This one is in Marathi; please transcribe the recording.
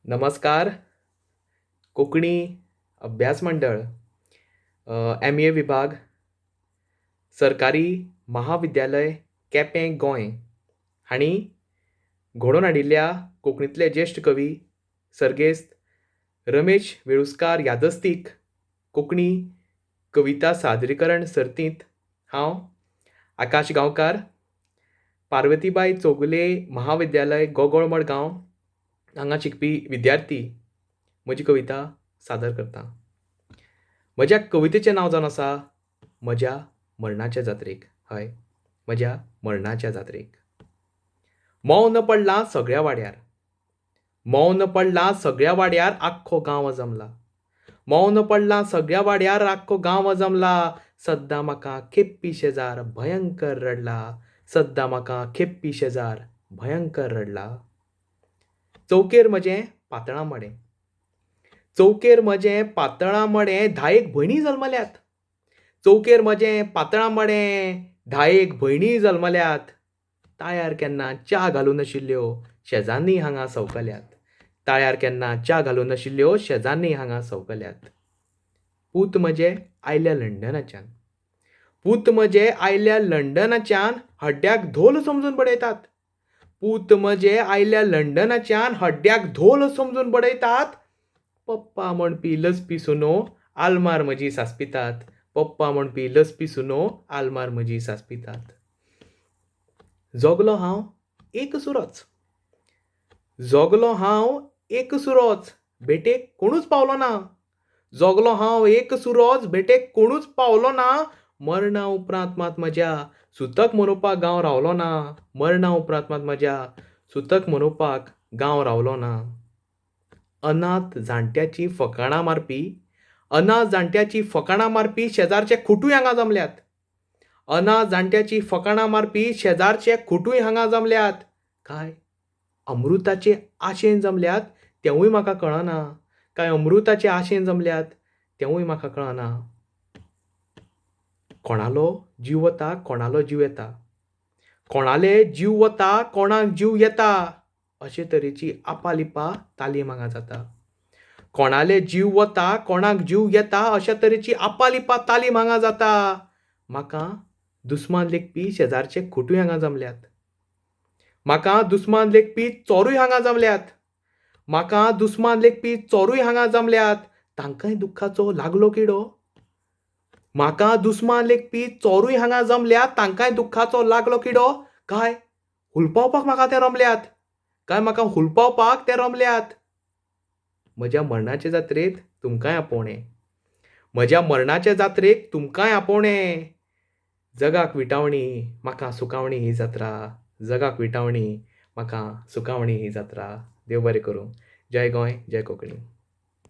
नमस्कार. कोंकणी अभ्यास मंडळ MA विभाग सरकारी महाविद्यालय केपें गोंय हांणी घडोवन हाडिल्ल्या कोंकणींतले ज्येश्ठ कवी सर्गेस्त रमेश वेळुस्कार यादस्तीक कोंकणी कविता सादरीकरण सर्तींत हांव आकाश गांवकार पार्वतीबाई चौगुले महाविद्यालय गोगोळ मडगांव हांगा शिकपी विद्यार्थी म्हजी कविता सादर करता. म्हज्या कवितेचें नांव जावन आसा म्हज्या मरणाच्या जात्रेक. हय, म्हज्या मरणाच्या जात्रेक. मौन पडलां सगळ्या वाड्यार. मौन पडलां सगळ्या वाड्यार आख्खो गांव जमला. मौन पडलां सगळ्या वाड्यार आख्खो गांव जमला. सद्दां म्हाका खेप्पी शेजार भयंकर रडला. सद्दां म्हाका खेप्पी शेजार भयंकर रडला. चौकेर म्हजें पातळां मडें. चौकेर म्हजें पातळां मडें 10 भयणी जल्मल्यात. चौकेर म्हजें पातळां मडें 10 भयणी जल्मल्यात. ताळ्यार केन्ना च्या घालूं नाशिल्ल्यो शेजान्नी हांगा सवकल्यात. ताळ्यार केन्ना च्या घालूं नाशिल्ल्यो शेजान्नी हांगा सवकल्यात. पूत म्हजें आयल्या लंडनाच्यान. पूत म्हजें आयल्या लंडनाच्यान हड्ड्याक धोल समजून बडयतात. पूत म्हजें आयल्या लंडनाच्यान हड्ड्याक धोल समजून बडयतात. पप्पा म्हणपी लजपी सुनो आलमार म्हजी सासपितात. पप्पा म्हणपी लजपी सुनो आलमार म्हजी सासपितात. जगलो हांव एक सुरोच. जगलो हांव एक सुरोच बेटेक कोणूच पावलो ना. जगलो हांव एक सुरोच बेटेक कोणूच पावलो ना. मरणा उपरांत मात म्हज्या सुतक मनोवपाक गांव रावलो ना. मरणा उपरांत मात म्हज्या सुतक मनोवपाक गांव रावलो ना. अनाथ जाणट्याची फकाणां मारपी अनाथ जाणट्याची फकाणां मारपी शेजारचे खुटूय हांगा जमल्यात. अनाथ जाणट्याची फकाणां मारपी शेजारचे खुटूय हांगा जमल्यात. काय अमृताचे आशेन जमल्यात तेवूय म्हाका कळना. काय अमृताचे आशेन जमल्यात तेवूय म्हाका कळना. कोणालो जीव वता कोणालो जीव येता. कोणाले जीव वता कोणाक जीव येता अशे तरेची आपालिपा तालीम हांगा जाता. कोणाले जीव वता कोणाक जीव येता अशा तरेची आपालिपा तालीम हांगा जाता. म्हाका दुस्मान लेखपी शेजारचे खुटूय हांगा जमल्यात. म्हाका दुस्मान लेखपी चोरूय हांगा जमल्यात. म्हाका दुस्मान लेखपी चोरूय हांगा जमल्यात. तांकांय दुख्खाचो लागलो किडो. म्हाका दुस्मान लेखपी चोरूय हांगा जमल्यात. तांकांय दुख्खाचो लागलो किडो. काय हुलपावपाक म्हाका ते रमल्यात. काय म्हाका हुलपावपाक ते रमल्यात. म्हज्या मरणाचे जात्रेत तुमकांय आपोवणें. म्हज्या मरणाचे जात्रेक तुमकांय आपोवणें. जगाक विटावणी म्हाका सुकावणी ही जात्रा. जगाक विटावणी म्हाका सुकावणी ही जात्रा. देव बरें करूं. जय गोंय जय कोंकणी.